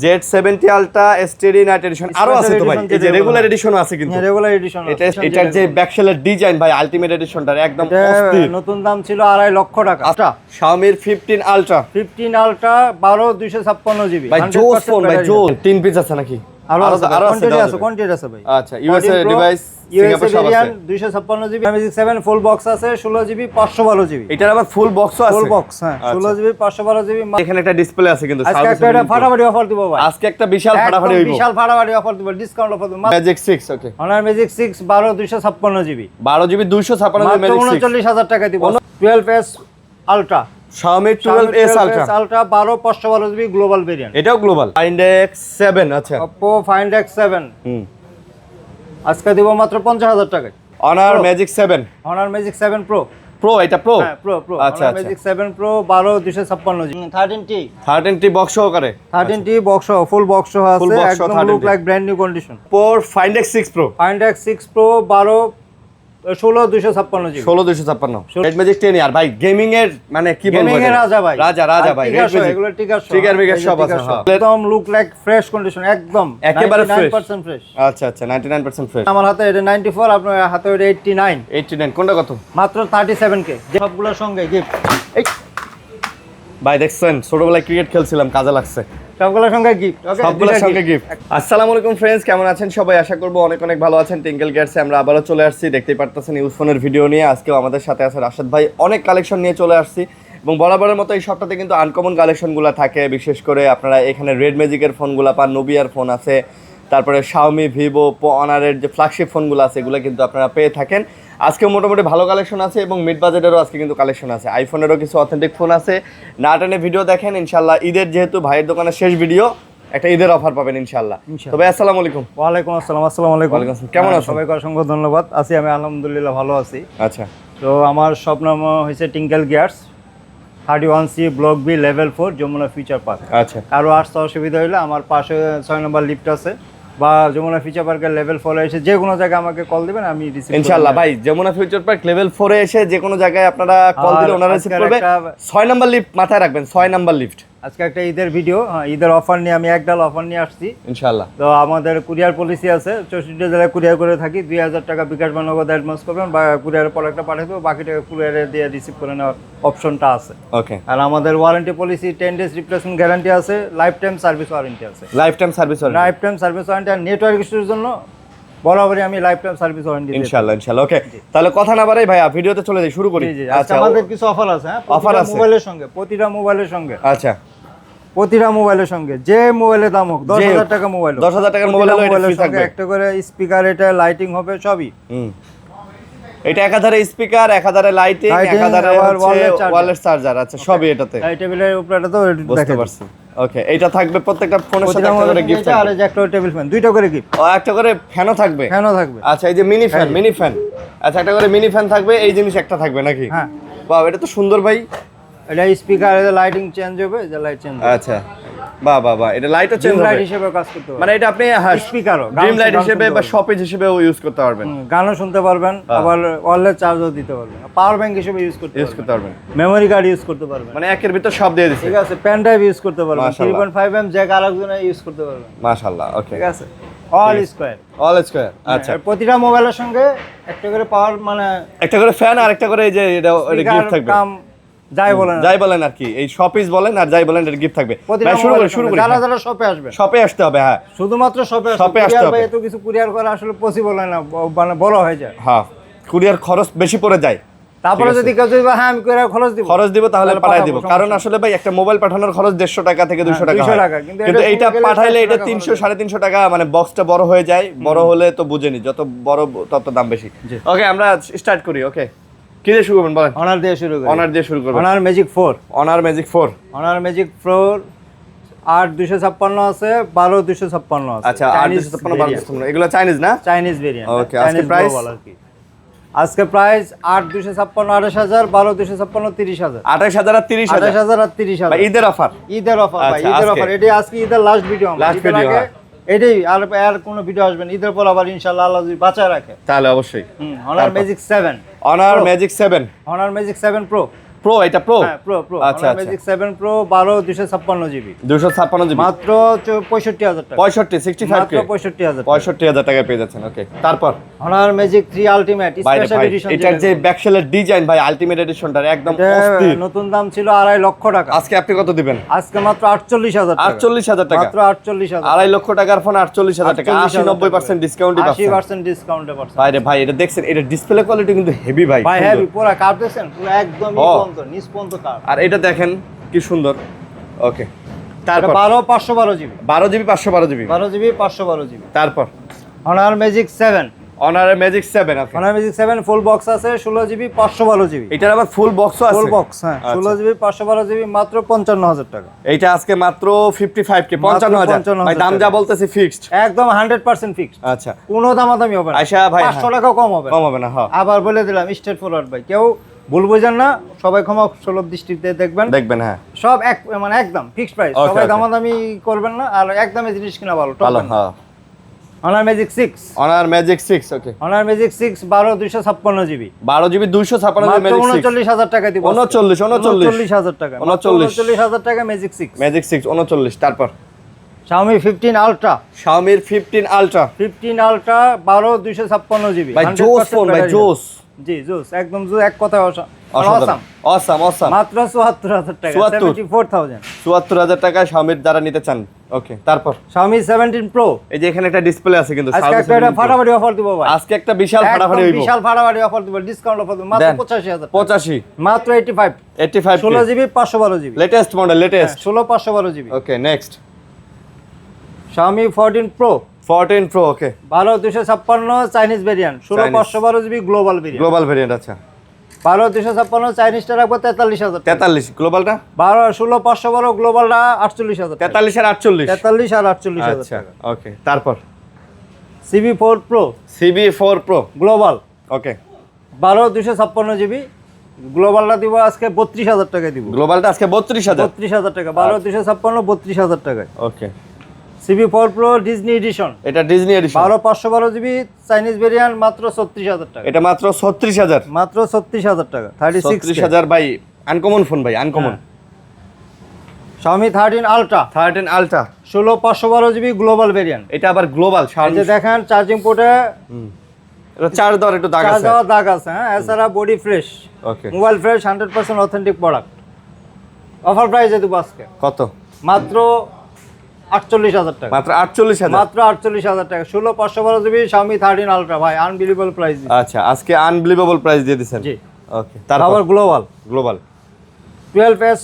Z70 ultra steady night addition আরো আছে তো ভাই, এই যে রেগুলার এডিশনও আছে কিন্তু। রেগুলার এডিশন এটার যে ব্যাকশেলের ডিজাইন ভাই আলটিমেট এডিশনটার একদম অস্থির। নতুন দাম ছিল 2.5 লক্ষ টাকা। আচ্ছা Xiaomi 15 আলট্রা 15 আলট্রা 12 256 জিবি ভাই জোস ফোন ভাই জোস। 3 পিস আছে নাকি? আরো কোয়ান্টিটি আছে ভাই। আচ্ছা ইউএসএ ডিভাইস সিঙ্গাপুর সব আছে। 256 জিবি Magic 7 ফুল বক্স আছে 16 জিবি 512 জিবি। এটার আবার ফুল বক্সও আছে। ফুল বক্স হ্যাঁ 16 জিবি 512 জিবি। এখানে একটা ডিসপ্লে আছে কিন্তু। আজকে একটা ফাটাফাটি অফার দিব ভাই। আজকে একটা বিশাল ফাটাফাটি হইবো। বিশাল ফাটাফাটি অফার দিব, ডিসকাউন্ট অফার দিব। Magic 6 ওকে। Honor Magic 6 12 256 GB. 12 GB 256 GB Magic 6 39000 টাকা দিব। 12s ultra Xiaomi 12s ultra 12 512 GB global variant. এটাও গ্লোবাল। Find X7 আচ্ছা। Oppo Find X7 আজকে দিব মাত্র 50000 টাকায়। Honor Magic 7 Honor Magic 7 Pro Pro এটা Pro হ্যাঁ Pro আচ্ছা Honor Magic 7 Pro 12 256 GB. 13T box সহকারে। 13T বক্স ফুল বক্স আছে একদম look like brand new condition. Find X6 Pro Find X6 Pro 12 16 256 GB. 16 256 Red Magic 10 আর ভাই gaming এর মানে কি বলবো, গেমিং এর রাজা ভাই। রাজা ভাই। Red Magic এগুলো ট্রিগার মিগার সব আছে হ্যাঁ। একদম লুক লাইক ফ্রেশ কন্ডিশন একদম একেবারে 99% ফ্রেশ। আচ্ছা 99% ফ্রেশ। আমার হাতে এটা 94, আপনার হাতে এটা 89 কোনটা কত? মাত্র 37k সবগুলোর সঙ্গে গিফট। এই ভাই দেখছেন ছোটবেলায় ক্রিকেট খেলছিলাম, কাজে লাগছে। সবগুলোর সঙ্গে গিফট। ওকে সবগুলোর সঙ্গে গিফট। আসসালামু আলাইকুম ফ্রেন্ডস, কেমন আছেন সবাই? আশা করব অনেক ভালো আছেন। টিঙ্কেল গিয়ারসে আমরা আবারও চলে আসছি, দেখতেই পারতেছেন ইউজ ফোনের ভিডিও নিয়ে। আজকেও আমাদের সাথে আছে রাশেদ ভাই। অনেক কালেকশন নিয়ে চলে আসছি এবং বরাবরের মতো এই সপ্তাহে কিন্তু আনকমন কালেকশনগুলো থাকে। বিশেষ করে আপনারা এখানে রেড ম্যাজিকের ফোনগুলো পান, নোবিয়ার ফোন আছে, তারপরে Xiaomi Vivo Honor'ের যে ফ্ল্যাগশিপ ফোনগুলো আছে এগুলো কিন্তু আপনারা পেয়ে থাকেন। আজকে মোটামুটি ভালো কালেকশন আছে এবং মিড বাজেটেরও আজকে কিন্তু কালেকশন আছে। আইফোনেরও কিছু অথেন্টিক ফোন আছে। না টেনে ভিডিও দেখেন ইনশাল্লাহ। ঈদের যেহেতু ভাইয়ের দোকানের শেষ ভিডিও, একটা ঈদের অফার পাবেন ইনশাল্লাহ। তবে আসসালামু আলাইকুম। ওয়ালাইকুম আসসালাম। আসসালামু আলাইকুম। কেমন আছেন? সবাইকে অসংখ্য ধন্যবাদ। আছি আমি আলহামদুলিল্লাহ ভালো আছি। আচ্ছা তো আমার শপ নাম হয়েছে Tinkle Gears, 31C block B level 4 Jamuna future park. আচ্ছা কারো আসতে অসুবিধা হলে আমার পাশে 6 নম্বর লিফট আছে বা যমুনা ফিউচার পার্কের লেভেল 4 এসে যে কোনো জায়গায় আমাকে কল দিবেন, আমি রিসিভ ইনশাআল্লাহ। ভাই যমুনা ফিউচার পার্ক লেভেল 4 এ এসে যে কোনো জায়গায় আপনারা কল দিলে ওনারা রিসিভ করবে। 6 নাম্বার লিফট মাথায় রাখবেন, 6 নাম্বার লিফট। আজকে একটা ঈদের ভিডিও, ঈদের অফার নিয়ে আমি একডাল অফার নিয়ে আসছি ইনশাআল্লাহ। তো আমাদের কুরিয়ার পলিসি আছে, 64 জেলায় কুরিয়ার করে থাকি। 2000 টাকা বিকাশ বা নগদ অ্যাডভান্স করবেন বা কুরিয়ারের প্রোডাক্টটা পাঠিয়ে দেবো, বাকি টাকা কুরিয়ারে দিয়ে রিসিভ করে নেওয়ার অপশনটা আছে। ওকে। আর আমাদের warranty policy 10 days replacement guarantee আছে, লাইফ টাইম সার্ভিস ওয়ারেন্টি আছে। লাইফ টাইম সার্ভিস ওয়ারেন্টি আর নেটওয়ার্ক ইস্যুর জন্য বরাবরই আমি লাইফ টাইম সার্ভিস ওয়ারেন্টি দিই ইনশাআল্লাহ। ওকে, তাহলে কথা না বাড়াই ভাইয়া ভিডিওতে চলে যাই, শুরু করি। আচ্ছা আমাদের কিছু অফার আছে। হ্যাঁ অফার আছে মোবাইলের সঙ্গে, প্রতিটা মোবাইলের সঙ্গে। আচ্ছা প্রতিটা মোবাইলের সঙ্গে যে মোবাইলের দাম হোক, 10,000 টাকা মোবাইল, 10,000 টাকার মোবাইল হলো এটা ফ্রি থাকবে। একটা করে স্পিকার, এটা লাইটিং হবে সবই। এটা একাধারে স্পিকার, একাধারে লাইটিং, একাধারে ওয়্যারলেস চার্জার। আচ্ছা সবই এটাতে। এই টেবিলের উপরে তো বুঝতে পারছি। ওকে, এটা থাকবে প্রত্যেকটা ফোনের সাথে একটা করে গিফট থাকবে। আর এই যে একটা টেবিল ফ্যান, দুইটা করে গিফট। ও একটা করে ফ্যানও থাকবে। আচ্ছা এই যে মিনি ফ্যান। আচ্ছা একটা করে মিনি ফ্যান থাকবে, এই জিনিস একটা থাকবে নাকি? হ্যাঁ। বাহ এটা তো সুন্দর ভাই। এটা স্পিকার, এটা লাইটিং চেঞ্জ হবে, যে লাইট চেঞ্জ হবে। আচ্ছা বাহ এটা লাইটও চেঞ্জ হবে, লাইট হিসেবে কাজ করতে পারবে। মানে এটা আপনি স্পিকারও ড্রিম লাইট হিসেবে বা শপেজ হিসেবেও ইউজ করতে পারবেন। গানও শুনতে পারবেন, আবার ওয়্যারলেস চার্জও দিতে পারবেন, পাওয়ার ব্যাংক হিসেবে ইউজ করতে পারবেন, মেমরি কার্ড ইউজ করতে পারবেন। মানে একের ভিতর সব দিয়ে দিয়েছে। ঠিক আছে, পেন ড্রাইভ ইউজ করতে পারবেন, 3.5mm জ্যাক আরেকজনে ইউজ করতে পারবেন। মাশাআল্লাহ। ওকে ঠিক আছে, অল স্কয়ার। আচ্ছা প্রতিটা মোবাইলের সঙ্গে একটা করে পাওয়ার, মানে একটা করে ফ্যান আর একটা করে এই যে এটা গিফট থাকবে। যাই বলেন আর কি, এই শপিস বলেন আর যাই বলেন এটা গিফট থাকবে। শুরু করি। যারা শপে আসবে হবে। হ্যাঁ শুধুমাত্র শপে আসতে হবে। এত কিছু কুরিয়ার করা আসলে পসিবল হয় না, মানে বড় হয়ে যায়। হ্যাঁ কুরিয়ার খরচ বেশি পড়ে যায়। তারপরে যদি কেউ হ্যাঁ আমি কুরিয়ার খরচ দিব তাহলে পাঠিয়ে দিব। কারণ আসলে ভাই একটা মোবাইল পাঠানোর খরচ 150 টাকা থেকে 200 টাকা। কিন্তু এইটা পাঠাইলে এটা 300 350 টাকা, মানে বক্সটা বড় হয়ে যায়। বড় হলে তো বুঝেনি, যত বড় তত দাম বেশি। ওকে আমরা স্টার্ট করি। ওকে কি দিয়ে শুরু করবেন বলেন? অনার দিয়ে শুরু করব। অনার ম্যাজিক 4 8 256 আছে, 12 256 আছে। আচ্ছা 8 256 12 256 এগুলো চাইনিজ না? Chinese variant. ওকে আজকে প্রাইস 8 256 28000, 12 256 30000। 28000 আর 30000 আর 30000 ভাই ঈদের অফার ভাই, ঈদের অফার। এটাই আজকে ঈদের লাস্ট ভিডিও। এটাই আর কোনো ভিডিও আসবে না ঈদের পর, আবার ইনশাআল্লাহ আল্লাহ যদি বাঁচায় রাখে তাহলে অবশ্যই। Honor Magic 7 Honor Magic 7 Pro pro, এটা প্রো, হ্যাঁ প্রো প্রো আচ্ছা Honor আচ্ছা, Magic 7 Pro 12 256 জিবি 256 জিবি, মাত্র 65000 টাকা, 65 কে, মাত্র 65000 65000 টাকায় পেয়ে যাচ্ছেন। ওকে, তারপর Honor Magic 3 Ultimate ভাই স্পেশাল ভাই এডিশন, এটার যে ব্যাকশেলের ডিজাইন ভাই, আলটিমেট এডিশনটার একদম অস্থির। নতুন দাম ছিল 2.5 লক্ষ টাকা, আজকে আপনি কত দিবেন? আজকে মাত্র 48000 টাকা, 48000 টাকা, মাত্র 48000, 2.5 লক্ষ টাকার ফোন 48000 টাকা, 80-90% ডিসকাউন্টই পাচ্ছেন। 80% ডিসকাউন্টে পাচ্ছেন। ভাই রে ভাই, এটা দেখছেন, এটা ডিসপ্লে কোয়ালিটি কিন্তু হেভি ভাই, ভাই সুন্দর। হেভি পুরো কার্ভ দেখছেন, পুরো একদম ও। নিচ পর্যন্ত কার্ভ। আর এটা দেখেন কি সুন্দর। ওকে, এটা তারপর 12 512 GB, 12 GB 512 GB, 12 GB 512 GB. তারপর Honor Magic 7, অনারের ম্যাজিক 7 আছে। Honor Magic 7 ফুল বক্স আছে 16 জিবি 512 জিবি, এটার আবার ফুল বক্সও আছে। ফুল বক্স হ্যাঁ, আচ্ছা। 16 জিবি 512 জিবি মাত্র 55000 টাকা, এইটা আজকে মাত্র 55 কে, 55000 55,000 ভাই, দাম যা বলতেছি ফিক্সড। একদম 100% ফিক্সড, আচ্ছা, কোনো দামাদামি হবে না। আয়শা ভাই, 500 টাকা কম হবে না। কম হবে না, হ্যাঁ আবার বলে দিলাম স্ট্রেট ফরওয়ার্ড ভাই, কেউ ভুল বুঝেন না, সবাই ক্ষমা সুলভ দৃষ্টিতে দেখবেন। দেখবেন, হ্যাঁ সব এক মানে একদম ফিক্সড প্রাইস, Okay, সবাই okay. দামাদামি করবেন না, আর একদমই জিনিস কিনা ভালো। ভালো, হ্যাঁ। Honor Magic 6, অনার ম্যাজিক 6, ওকে, Honor Magic 6 12 256 জিবি 12 জিবি 256 মাত্র ম্যাজিক 6, 39000 টাকা দিব। 39,000 টাকা, 39,000 টাকা Magic 6। ম্যাজিক 6 39। তারপর Xiaomi 15 Ultra, Xiaomi 15 Ultra, 15 Ultra 12 256 GB ভাই জোস ফোন ভাই, জোস, জি জোস, একদম জোস, এক কথায় অসাম, অসাম অসাম। মাত্র 74000 টাকা, 74000। 74000 টাকায় Xiaomi যারা নিতে চান। ওকে, তারপর Xiaomi 17 Pro, এই যে এখানে একটা ডিসপ্লে আছে কিন্তু, আজকে Xiaomi একটা 17 Pro। ফাটাফাটি অফার দিব ভাই, আজকে একটা বিশাল একদম ফাটাফাটি হইব, বিশাল ফাটাফাটি অফার দিব, ডিসকাউন্ট অফার দিব, মাত্র দেন। 85000, 85, মাত্র 85, 85 16 GB 512 GB, latest model, latest. 16 512 GB. Okay, next Xiaomi 14 Pro 14 Pro, okay, 12 256 Chinese variant, 16 512 GB global variant, global variant. আচ্ছা, 12 256 চাইনিজটা রাখবো 43000 টাকা, 43 গ্লোবালটা, 12 16 512 গ্লোবালটা 48000 টাকা, 43 আর 48। 43 আর 48000 আচ্ছা, টাকা। ওকে, তারপর CB4 Pro CB4 Pro, global okay, 12 256 GB গ্লোবালটা দিব আজকে 32000 টাকায় দিব, গ্লোবালটা আজকে 32000। 32000 টাকা, 12 256 32000 টাকায়। Okay, CB4 Pro Disney edition, এটা Disney edition, 12 512 GB Chinese variant, মাত্র 36000 টাকা, এটা মাত্র 36000, মাত্র 36000 টাকা, 36 36000 ভাই, আনকমন ফোন ভাই, uncommon. Xiaomi 13 Ultra 13 Ultra, 16 512 GB global variant, এটা আবার গ্লোবাল। এই যে দেখেন চার্জিং পোর্টে এটা চার্জ দেওয়ার একটু দাগ চার্জ আছে। দেওয়ার দাগ আছে, হ্যাঁ, এছাড়া body fresh, okay, mobile fresh, 100% authentic product. Offer প্রাইসে দেবো আজকে কত? মাত্র 48000 টাকা, মাত্র 48000। মাত্র 48000 টাকা, 16 512 জিবি Xiaomi 13 Ultra ভাই, আনবিলিভেবল প্রাইস। আচ্ছা, আজকে আনবিলিভেবল প্রাইস দিয়ে দিবেন। জি, ওকে, তারপর আবার global global 12s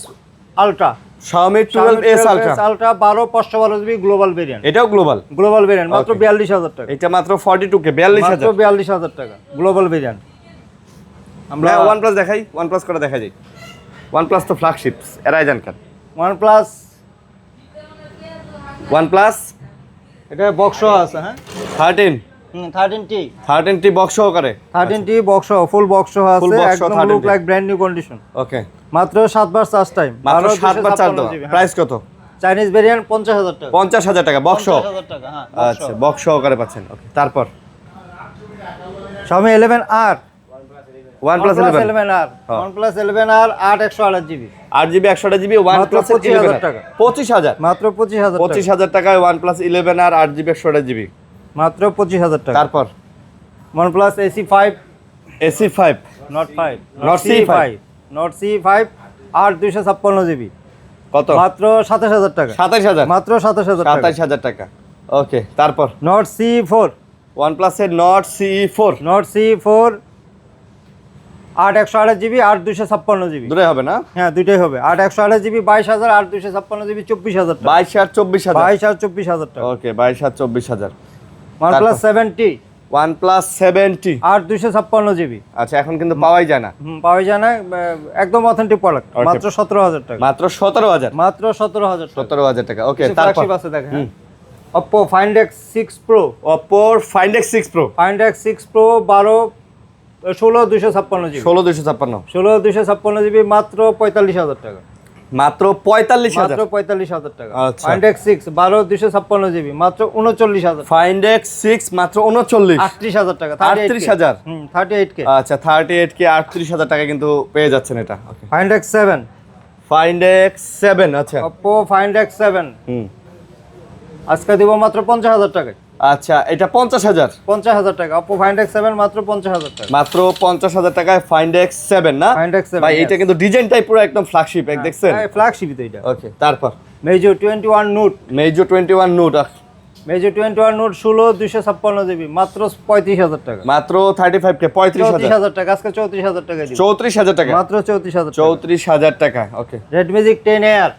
Ultra, Xiaomi 12s Ultra, Ultra 12 512 GB global variant, এটাও গ্লোবাল। গ্লোবাল ভেরিয়েন্ট মাত্র Okay. 42000 টাকা, এটা মাত্র 42 কে, মাত্র 42000। 42000 টাকা গ্লোবাল ভেরিয়েন্ট। আমরা আমরা OnePlus দেখাই, OnePlus করে দেখা যায়। OnePlus তো ফ্ল্যাগশিপ, এরাই জানকার। OnePlus, OnePlus এটা বক্স আছে, হ্যাঁ 13 13T 13T বক্স করে। 13T box, full box Full আছে, box একদম 13T look like brand new condition, okay, মাত্র 7 বার চার্জ টাইম, মাত্র 7 বার চার্জ দাও। প্রাইস কত? চাইনিজ ভেরিয়েন্ট 50000 টাকা, 50000 টাকা বক্স। 50000 টাকা, হ্যাঁ আচ্ছা, বক্স সহকারে পাচ্ছেন। ওকে, তারপর Xiaomi 11R, OnePlus 11 11R, হ্যাঁ। OnePlus 11R 8 128 GB, 8GB 128GB OnePlus 25,000 টাকা। 25000। মাত্র 25000 টাকা, 25000 টাকায় OnePlus 11 আর 8GB 128GB। মাত্র 25000 টাকা। তারপর OnePlus AC5 AC5 Note 5, Note C5, Note C5 8 256 GB, কত? মাত্র 27000 টাকা, 27000। মাত্র 27000 টাকা। 27000 টাকা। ওকে, তারপর Note C4, OnePlus এর Note CE4 Note C4 8 128 GB 8 256 GB, দূরে হবে না? হ্যাঁ দুইটাই হবে, 8 128 জিবি 22000, 8 256 জিবি 24000 টাকা, 22 আর 24000। 22 আর 24000 টাকা। ওকে, 22 আর 24000। OnePlus 7T OnePlus 7T, 8 256 GB, আচ্ছা, এখন কিন্তু পাওয়াই যায় না। পাওয়া যায় না, একদম অথেন্টিক প্রোডাক্ট, Okay. মাত্র 17000 টাকা, মাত্র 17000। মাত্র 17000 টাকা। 17000 টাকা। ওকে, কিছু তারপর flagship আছে দেখেন, হ্যাঁ। Oppo Find X6 Pro, Oppo Find X6 Pro Find X6 Pro 16 256 GB, 16256। 16 256 GB মাত্র 45000 টাকা, মাত্র 45,000 মাত্র 45,000 টাকা। আচ্ছা। ফাইন্ড এক্স 6 12 256 জিবি মাত্র 39,000। ফাইন্ড এক্স 6 মাত্র 39, 38,000 টাকা। 38,000 38K। আচ্ছা 38K 38,000 টাকায় কিন্তু পেয়ে যাচ্ছেন এটা। ওকে ফাইন্ড এক্স 7 ফাইন্ড এক্স 7 আচ্ছা Oppo ফাইন্ড এক্স 7 হুম আজকে দিব মাত্র 50,000 টাকায়। আচ্ছা এটা 50,000 50,000 টাকা। Oppo ফাইন্ড এক্স 7 মাত্র 50,000 টাকা। মাত্র 50,000 টাকায় ফাইন্ড এক্স 7 না ফাইন্ড এক্স 7 ভাই এটা কিন্তু ডিজাইনটাই পুরো একদম ফ্ল্যাগশিপ এক দেখছেন। ফ্ল্যাগশিপ তো এটা। ওকে তারপর Meizu 21 Note Meizu 21 Note Meizu 21 Note 16 256 GB মাত্র 35,000 টাকা। মাত্র 35K 35,000 34,000 টাকা। আজকে 34,000 টাকা দিব। 34,000 টাকা মাত্র 34,000 টাকা। 34,000 টাকা। ওকে Red Magic 10 Air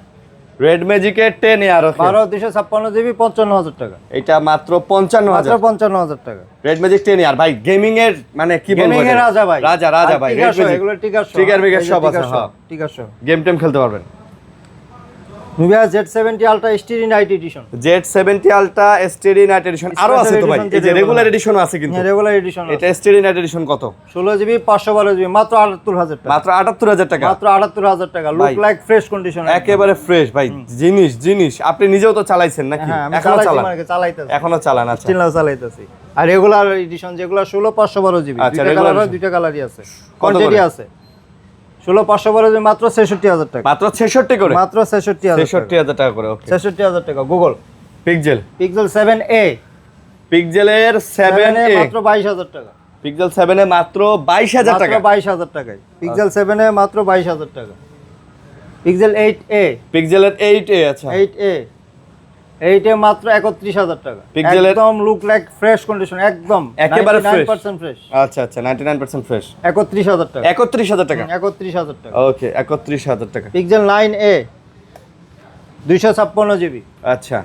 রেড ম্যাজিকের 10 ইয়ার ওকে 12 256 জিবি 55,000 টাকা। এটা মাত্র মাত্র 55,000 55,000 টাকা। রেড ম্যাজিক 10 ইয়ার ভাই গেমিং এর মানে কি বলবো গেমিং এর রাজা ভাই। রাজা ভাই রেড ম্যাজিক এগুলো টিকার সহ। ট্রিগার মিগার সব আছে হ্যাঁ টিকার সহ। গেম টেম খেলতে পারবেন। Nubia Z70 Ultra STD Night Edition Z70 Ultra STD Night Edition আরো আছে তো ভাই এই যে রেগুলার এডিশনও আছে কিন্তু রেগুলার এডিশন এটা STD Night Edition কত 16 জিবি 512 জিবি মাত্র 78,000 টাকা। মাত্র 78,000 টাকা মাত্র 78,000 টাকা। লুক ভাই। Like fresh condition. একেবারে ফ্রেশ ভাই জিনিস আপনি নিজেও তো চালাইছেন নাকি হ্যাঁ আমি এখনো চালান চালাইতাছি। এখনো চালান আচ্ছা চিল্লাও চালাইতাছি। আর রেগুলার এডিশন যেগুলো 16 512 জিবি আচ্ছা, দুইটা regular কালার হয় edition। দুইটা কালারই আছে কত কোয়ান্টিটি করে? আছে 16 512 জিবি মাত্র 66,000 টাকা। মাত্র 66 করে মাত্র 66,000 টাকা। 66,000 টাকা করে ওকে 66,000 টাকা। গুগল পিক্সেল পিক্সেল 7a পিক্সেলের 7a মাত্র 22,000 টাকা। পিক্সেল 7 এ মাত্র 22,000 টাকা মাত্র 22,000 টাকায়। পিক্সেল 7a মাত্র 22,000 টাকা। পিক্সেল 8a পিক্সেলের 8a আচ্ছা 8a মাত্র 31,000 টাকা। পিক্সেলের- একদম লুক লাইক ফ্রেশ কন্ডিশন একদম একেবারে fresh। 99% ফ্রেশ। আচ্ছা 99% ফ্রেশ 31,000 টাকা। 31,000 টাকা 31,000 টাকা। ওকে 31,000 টাকা পিক্সেল 9a 256 জিবি আচ্ছা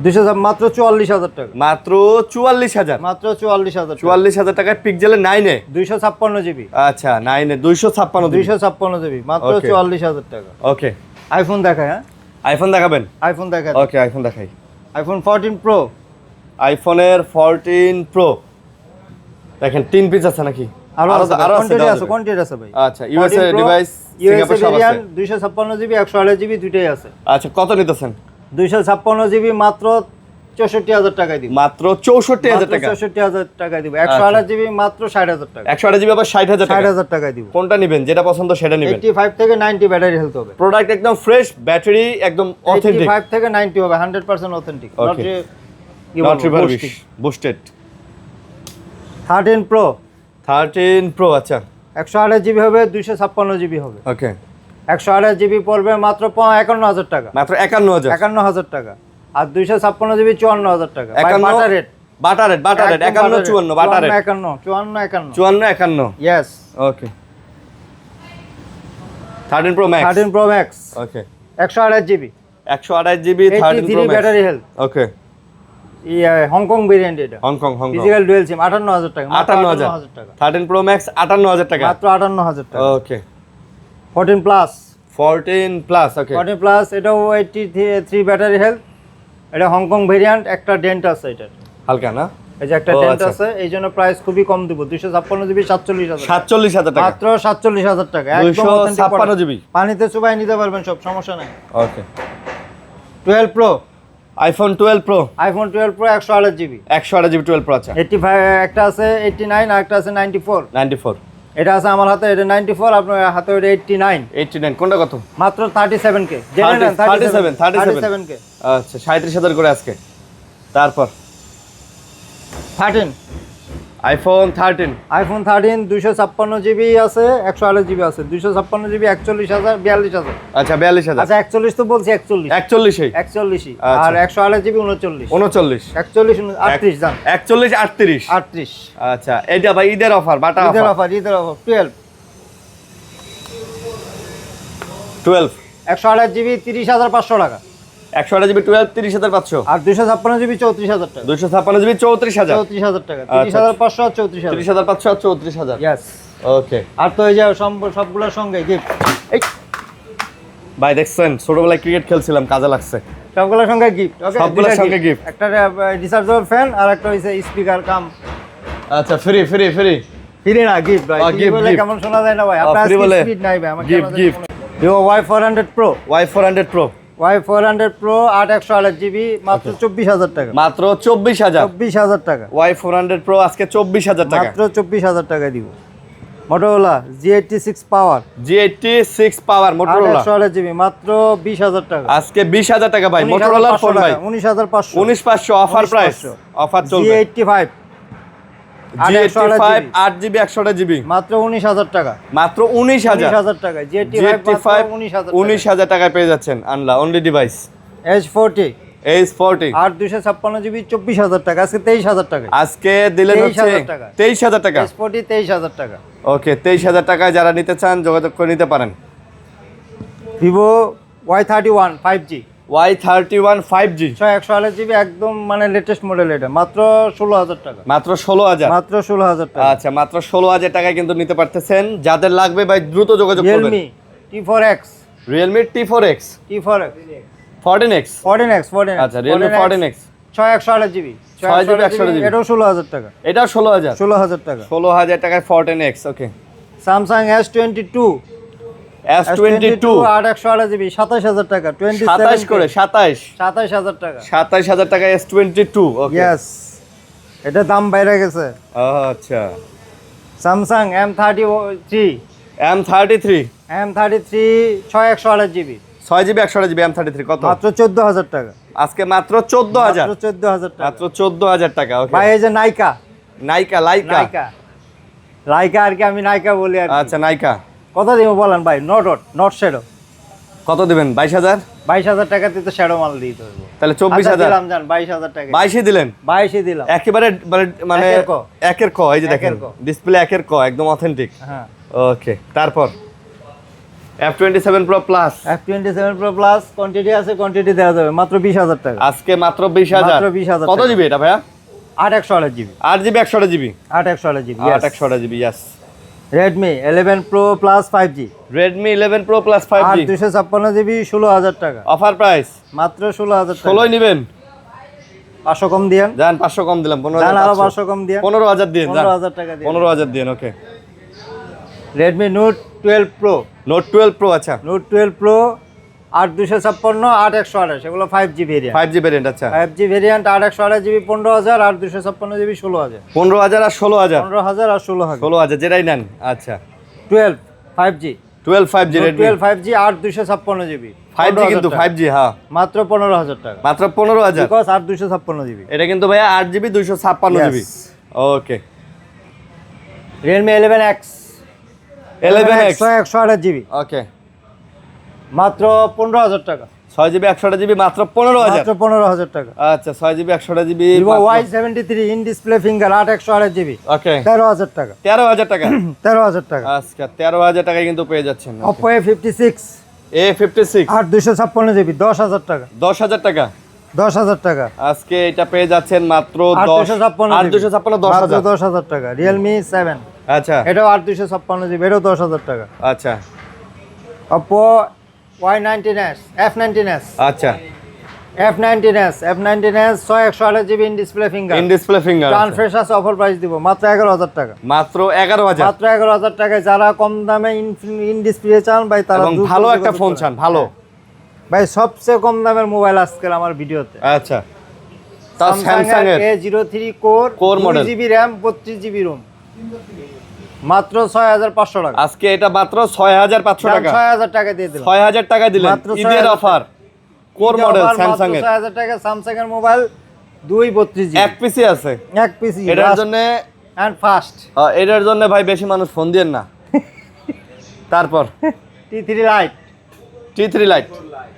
200 মাত্র 44,000 টাকা। মাত্র 44,000 মাত্র 44,000 টাকা। 44,000 টাকায় পিক্সেলের 9 এ 256 জিবি আচ্ছা 9 এ 256 দিন 256 জিবি মাত্র Okay. 44,000 টাকা। ওকে আইফোন দেখায় হ্যাঁ আইফোন দেখাবেন আইফোন দেখায়। ওকে আইফোন দেখাই আইফোন 14 প্রো আইফোনের 14 প্রো দেখেন 3 পিস আছে নাকি আরো আছে আরো আছে কোয়ান্টিটি দেওয়া আছে যাবে। কোয়ান্টিটি আছে ভাই। আচ্ছা USA 14 Pro, device USA Singapore সব আছে ভেরিয়েন্ট 256 জিবি 128 জিবি দুইটাই আছে। আচ্ছা কত নিতেছেন 256 জিবি মাত্র 64,000 টাকায় দিব। মাত্র 64,000 টাকা 64,000 টাকায় দিব। 128 জিবি মাত্র 60,000 টাকা। 128 জিবি আবার 60,000 টাকা 60,000 টাকায় দিব। কোনটা নেবেন যেটা পছন্দ সেটা নেবেন 85 থেকে 90 ব্যাটারি হেলথ হবে। প্রোডাক্ট একদম ফ্রেশ ব্যাটারি একদম অথেন্টিক 85 থেকে 90 হবে 100% authentic. Okay. Not refurbish boosted 13 pro 13 pro আচ্ছা 128 জিবি হবে 256 জিবি হবে। ওকে 128 জিবি পড়বে মাত্র 51,000 টাকা। মাত্র 51,000 51,000 টাকা। আর 256 জিবি 54,000 টাকা। ভাই 51 better rate better rate 51 54 better rate 51 54 54 51 yes. Okay 13 pro max 13 pro max okay 128 GB 128 GB 13 pro 83 max battery health. Okay Hong Kong variant এটা। হংকং ফিজিক্যাল ডুয়াল সিম 58,000 টাকা। মাত্র 58,000 টাকা। 13 প্রো ম্যাক্স 58,000 টাকা মাত্র 58,000 টাকা। ওকে 14 প্লাস 14 প্লাস ওকে 14 plus এটাও 83 battery health. এটা Hong Kong variant একটা ডেন্ট আছে এটা। হালকা না এই যে একটা ও, ডেন্ট আচ্ছা। আছে এই জন্য প্রাইস খুবই কম দিব 256 জিবি 47,000 টাকা। 47,000 টাকা মাত্র 47,000 টাকা একদম authentic 256 product। জিবি পানিতে চুবাই নিতে পারবেন সব সমস্যা নাই। ওকে 12 pro iPhone 12 pro iPhone 12 pro 128 GB 128 GB 12 pro আচ্ছা 85 একটা আছে 89 আর একটা আছে 94। 94 এটা আছে আমার হাতে এটা 94 আপনার হাতে ওটা 89 89 কোনটা কত মাত্র 37 কে জেনে নেন 37 কে আচ্ছা 37,000 করে আজকে তারপর 13 আইফোন 13 আইফোন 13 256 জিবি আছে 128 জিবি আছে 256 জিবি 41,000 42,000 আচ্ছা 42,000 আচ্ছা 41 তো বলছি 41 41 এই 41 আচ্ছা। আর 128 জিবি 39 39 41 38 জান 41 38 38 আচ্ছা এটা ভাই ঈদের অফার বাটা ঈদের অফার অফার 12 12 128 জিবি 30,500 টাকা 128 জিবি 12 30,500 আর 256 জিবি 34,000 টাকা 256 জিবি 34,000 34,000 টাকা আচ্ছা। 30,500 আর 34,000 30,500 আর 34,000 ইয়েস ওকে আর তো এই যে সবগুলোর সঙ্গে গিফট এই ভাই দেখছেন ছোটবেলায় ক্রিকেট খেলছিলাম কাজে লাগছে সবগুলোর সঙ্গে গিফট ওকে সবগুলোর সঙ্গে gift। একটা রিচার্জেবল ফ্যান আর একটা হইছে স্পিকার কাম আচ্ছা ফ্রি ফিরে না গিফট ভাই gift, কি বলে gift। কেমন শোনা যায় না ভাই আপনার free বলে স্পিড নাই ভাই আমাকে gift Vivo Y400 Pro, Y400 Pro Y400 Pro 8/128GB মাত্র 24,000 টাকা, মাত্র 24,000। 24,000 টাকা, Y400 Pro আজকে 24,000 টাকা। মাত্র 24,000 টাকায় দিব। Motorola G86 Power G86 পাওয়ার Motorola 8/128GB মাত্র 20,000 টাকা, আজকে 20,000 টাকা ভাই। Motorola ফোন ভাই 19,500, 19,500 অফার প্রাইস, 19,500 অফার চলবে। G85 G85 8GB 128GB মাত্র 19,000 টাকা, মাত্র 19,000। 19,000 টাকা, G85 19,000 19,000 টাকায় পেয়ে যাচ্ছেন আনলা only device. H40 H40 8/256GB 24,000 টাকা, আজকে 23,000 টাকা, আজকে দিলেন হচ্ছে 23,000 টাকা। 23,000 টাকা। H40 23,000 টাকা। ওকে 23,000 টাকায় যারা নিতে চান যোগাযোগ করে নিতে পারেন। Vivo Y31 5G Y31 5G 128GB একদম মানে লেটেস্ট মডেল, এটা মাত্র 16,000 টাকা, মাত্র 16,000। মাত্র 16,000 টাকা। আচ্ছা মাত্র 16,000 টাকায় কিন্তু নিতে পারতেছেন। যাদের লাগবে ভাই দ্রুত যোগাযোগ করবেন। Realme T4X Realme T4X 14X 14X আচ্ছা Realme 14X 6/128GB 6GB 128GB এটাও 16,000 টাকা, এটাও 16,000। 16,000 টাকা। 16,000 টাকায় 14X। ওকে Samsung S22 S22 8/128GB 27,000 টাকা, 27 করে 27,000 টাকা। 27,000 টাকায় S22। ওকে ইয়েস, এটা দাম বাইরে গেছে। আচ্ছা Samsung M33 M33 6/128GB 6GB 128GB M33 কত? মাত্র 14,000 টাকা, আজকে মাত্র 14,000। মাত্র 14,000 টাকা। মাত্র 14,000 টাকা। ওকে ভাই এই যে নাইকা লাইকা লাইকা আর কি, আমি নাইকা বলি আর কি। আচ্ছা নাইকা কত দিব বলেন ভাই? নট শ্যাডো কত দিবেন? 22,000। 22,000 টাকাতে তো শ্যাডো মাল দিতে হবে। তাহলে আচ্ছা, 24,000 দিলাম জান 22,000 টাকা, 22 দিলেন 22 দিলাম। একেবারে মানে একের ক। একের ক। এই যে দেখেন একের ক। ডিসপ্লে একের ক একদম অথেন্টিক। হ্যাঁ, ওকে তারপর F27 Pro Plus F27 Pro Plus quantity আছে, কোয়ান্টিটি দেওয়া যাবে মাত্র 20,000 টাকা, আজকে মাত্র 20,000। মাত্র 20,000 কত টাকা। জিবি এটা ভাইয়া? 8/128GB 8GB 128GB 8/128GB 128GB yes. Redmi 11 Pro Plus 5G Redmi 11 Pro Plus 5G 256GB 16,000 টাকা, অফার প্রাইস মাত্র 16,000 টাকা। 16ই নেবেন 500 কম দিয়েন, জান 500 কম দিলাম জান আরো 500 15,000 কম দিয়েন, 15,000 দিন 15,000 টাকা দিয়েন। 15,000 দিন। ওকে Redmi Note 12 Pro Note 12 Pro আচ্ছা Note 12 Pro 8/256 8/128 এগুলো 5G ভেরিয়েন্ট, 5G ভেরিয়েন্ট আচ্ছা 5G ভেরিয়েন্ট 8/128GB 15,000 আর 256GB 16,000, 15,000 আর 16,000 15,000 আর 16,000। 16,000 যেটাই নেন। আচ্ছা 12 5G 12 5G Note Redmi 12 5G 8/256GB 5G কিন্তু 5G হ্যাঁ মাত্র 15,000 টাকা, মাত্র 15,000। Because 8/256GB। এটা কিন্তু ভাইয়া 8GB 256GB। Yes. ওকে Realme 11X 11X 128GB ওকে মাত্র 15,000 টাকা, 6GB 128GB মাত্র 15,000। মাত্র 15,000 টাকা। আচ্ছা 6GB 128GB Vivo Y73 in display finger 8/128GB ওকে 13,000 টাকা, 13,000 টাকা 13,000 টাকা। আচ্ছা 13,000 টাকায় কিন্তু পেয়ে যাচ্ছেন। Oppo A56 A56 8/256GB 10,000 টাকা, 10,000 টাকা 10,000 টাকা। আজকে এটা পেয়ে যাচ্ছেন মাত্র 8,256 মাত্র 10,000 10,000 টাকা। Realme 7 আচ্ছা এটাও 8/256GB, এটাও 10,000 টাকা। আচ্ছা Oppo Y19s F19s আচ্ছা F19s 6/128GB in display finger in display finger টান ফ্রেশ আছে, অফার প্রাইস দিব মাত্র 11,000 টাকা, মাত্র 11,000 মাত্র 11,000 টাকায়। যারা কম দামে ইন ডিসপ্লে চান ভাই তারা এবং দ্রুত ভালো যোগাযোগ একটা ফোন করেন। চান ভালো। ভাই সবচেয়ে কম দামের মোবাইল আজকাল আমার ভিডিওতে আচ্ছা তাও স্যামসাং এর A03 core Core model। 2GB RAM 32GB ROM মাত্র 6,500 টাকা, আজকে এটা মাত্র 6,500 টাকা 6,000 টাকা দিয়ে দিলাম। 6,000 টাকা দিলেন মাত্র ঈদের 6,000 অফার। কোর ঈদের মডেল offer স্যামসাং মাত্র এর 6,000 টাকা স্যামসাং এর মোবাইল 232GB এক পিসি আছে। এক পিসি এটার জন্য এন্ড ফাস্ট। এটার জন্য ভাই বেশি মানুষ ফোন দিয়েন না। তারপর T3 Lite T3 light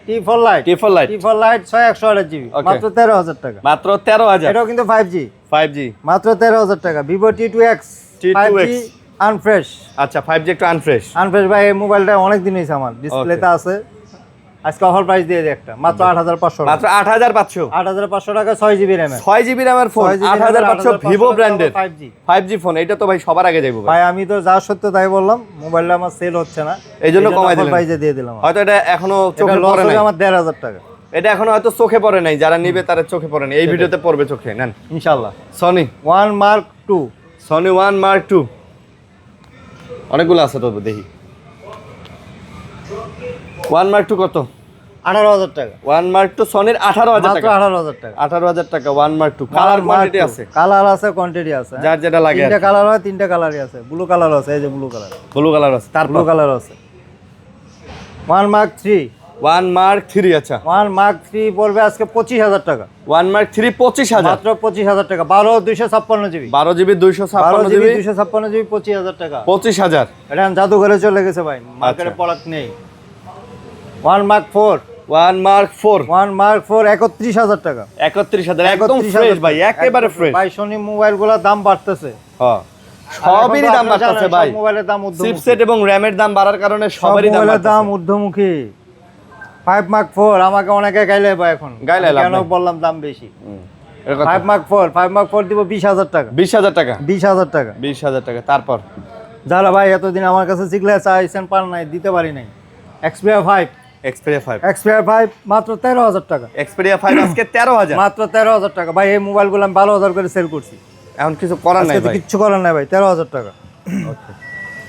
T4 Lite T4 light T4 Lite 6/128GB Okay. মাত্র 13,000 টাকা, মাত্র 13,000 এটাও কিন্তু 5G 5G মাত্র 13,000 টাকা। Vivo T2X T2X 5G আনফ্রেশ আচ্ছা 5G একটু আনফ্রেশ আনফ্রেশ ভাই এই মোবাইলটা অনেক দিন হয়েছে আমার ডিসপ্লেতে আছে, আজকে অফার প্রাইস দিয়ে দিই একটা মাত্র 8,500 টাকা, মাত্র 8,500 8,500 টাকা 6GB RAM 6GB র্যামের ফোন 8,500 ভিভো ব্র্যান্ডের 5G 5G ফোন। এটা তো ভাই সবার আগে যাইবো ভাই। ভাই আমি তো যা সত্য তাই বললাম, মোবাইলটা আমার সেল হচ্ছে না, এই জন্য কমাই দিলেন। প্রাইসে দিয়ে দিলাম। হয়তো এটা এখনো চোখে লস পড়ে হবে নাই, আমার 1,500 টাকা, এটা এখনো হয়তো চোখে পড়ে নাই, যারা নিবে তারা চোখে পড়ে নাই, এই ভিডিওতে পড়বে চোখে। নেন ইনশাআল্লাহ। সনি 1 Mark 2 সনি 1 Mark 2 অনেকগুলো আছে তো দেখি। ওয়ান মার্ক টু কত? 18,000 টাকা। ওয়ান মার্ক টু সনির 18,000 মাত্র টাকা। 18,000 টাকা। 18,000 টাকা one mark two. Colour quantity আছে? কালার আছে, কোয়ান্টিটি আছে। যার যেটা লাগে। তিনটা কালার হয়, তিনটা কালারই আছে। ব্লু কালার আছে, এই যে ব্লু কালার। ব্লু কালার আছে। তারপর ব্লু কালার আছে। 1 মার্ক 3। ওয়ান মার্ক 3 আচ্ছা। 1 মার্ক 3 পড়বে আজকে 25,000 টাকা। ওয়ান মার্ক 3 25,000 মাত্র 25,000 টাকা। 12 256 জিবি। 12 জিবি 256 জিবি 256 জিবি 25,000 টাকা। 25,000। এটা জাদুঘরে চলে গেছে ভাই, মার্কেটে প্রোডাক্ট নেই। 1 মার্ক 4। ওয়ান মার্ক 4 1 মার্ক 4 31,000 টাকা। 31,000 একদম ফ্রেশ ভাই, একেবারে ফ্রেশ ভাই সনি মোবাইলগুলোর দাম বাড়তেছে। হ্যাঁ সবেরই দাম বাড়তেছে ভাই। মোবাইলের দাম ঊর্ধ্বমুখী। চিপসেট এবং র‍্যামের দাম বাড়ার কারণে সবেরই দাম মোবাইলের দাম বাড়তেছে। ঊর্ধ্বমুখী। 5 মার্ক 4 আমাকে অনেকে গাইলে ভাই এখন। গাইলে লাভ কেন নাই। বললাম দাম বেশি? এর কথা 5 মার্ক 4 দিব 20,000 টাকা। 20,000 টাকা। 20,000 টাকা। 20,000 টাকা। তারপর যারা ভাই এতদিন আমার কাছে শিখলে চাইছেন, পার নাই, দিতে পারি নাই। Xperia 5। Xperia 5 Xperia 5 মাত্র 13,000 টাকা। Xperia 5 আজকে 13,000। মাত্র 13,000 টাকা। ভাই এই মোবাইলগুলো আমি 12,000 করে সেল করছি। এখন কিছু করার নাই আজকে তো ভাই। কিচ্ছু করার নাই ভাই, 13,000 টাকা।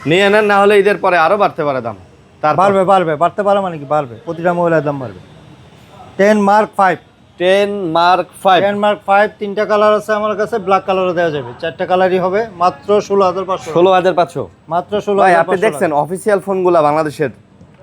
নিয়ে নেন, না হলে ঈদের পরে আরো বাড়তে পারে দাম। তারপর বাড়তে পারে মানে কি বাড়বে, প্রতিটা মোবাইলের দাম বাড়বে। 10 মার্ক 5। 10 মার্ক 5 10 মার্ক 5 তিনটা কালার আছে আমার কাছে, ব্ল্যাক কালারও দেওয়া যাবে। চারটা কালারই হবে, মাত্র 16,500। 16,500 মাত্র ভাই। 16,500। আপনি দেখছেন অফিসিয়াল ফোনগুলা বাংলাদেশের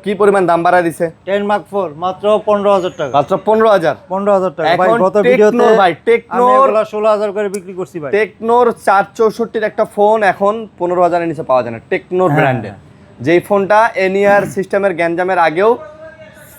কি পরিমাণ দাম বাড়ায় দিছে? 10 মার্ক 4 মাত্র 15,000 টাকা। মাত্র 15,000। 15,000 টাকা ভাই। এখন গত ভিডিওতে টেকনোর ভাই, আমি টেকনোর এগুলা 16,000 করে বিক্রি করছি ভাই। টেকনোর 464 একটা ফোন এখন 15,000 এর নিচে পাওয়া যায় না, টেকনোর ব্র্যান্ডের। যেই ফোনটা এনিয়ার সিস্টেমের গ্যাঞ্জামের আগেও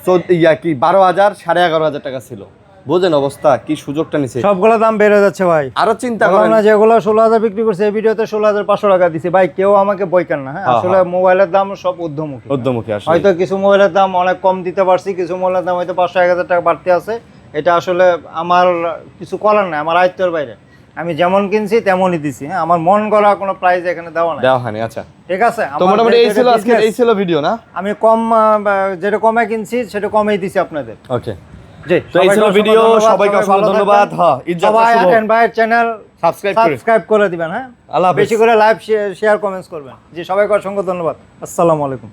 12,000 11,500 টাকা ছিল। বুঝেন অবস্থা, কি সুযোগটা নিছে। সবগুলো দাম বেড়ে যাচ্ছে ভাই। আরো চিন্তা বললাম করেন না যেগুলো 16,000 বিক্রি করছে, এই ভিডিওতে 16,500 টাকা দিছি ভাই। কেউ আমাকে বইকেন না, হ্যাঁ। হ্যাঁ, আসলে মোবাইলের দাম সব ঊর্ধ্বমুখী। উদ্যমুখী আসলে। হয়তো কিছু মোবাইলের দাম অনেক কম দিতে পারছি, কিছু মোবাইলের দাম হয়তো 500-1,000 টাকা বাড়তে আছে। এটা আসলে আমার কিছু করার নাই, আমার আয়ত্তের বাইরে। আমি যেমন কিনছি তেমনই দিছি, হ্যাঁ। আমার মন গড়া কোনো প্রাইস এখানে দেওয়া নাই। দেওয়া হয়নি আচ্ছা। ঠিক আছে, তো আমার মোটামুটি এই যেটা ছিল আজকে, business, এই ছিল ভিডিও না? আমি কম যেটা কমে কিনছি সেটা কমেই দিছি আপনাদের। ওকে, জি, তো এই ছিল ভিডিও। সবাইকে অসংখ্য ধন্যবাদ। হ্যাঁ, সবাই আটেন ভাইয়ের চ্যানেল সাবস্ক্রাইব করে দিবেন, হ্যাঁ। আল্লাহ হাফেজ। বেশি করে লাইভ শেয়ার কমেন্টস করবেন। জি, সবাইকে অসংখ্য ধন্যবাদ। আসসালামু আলাইকুম।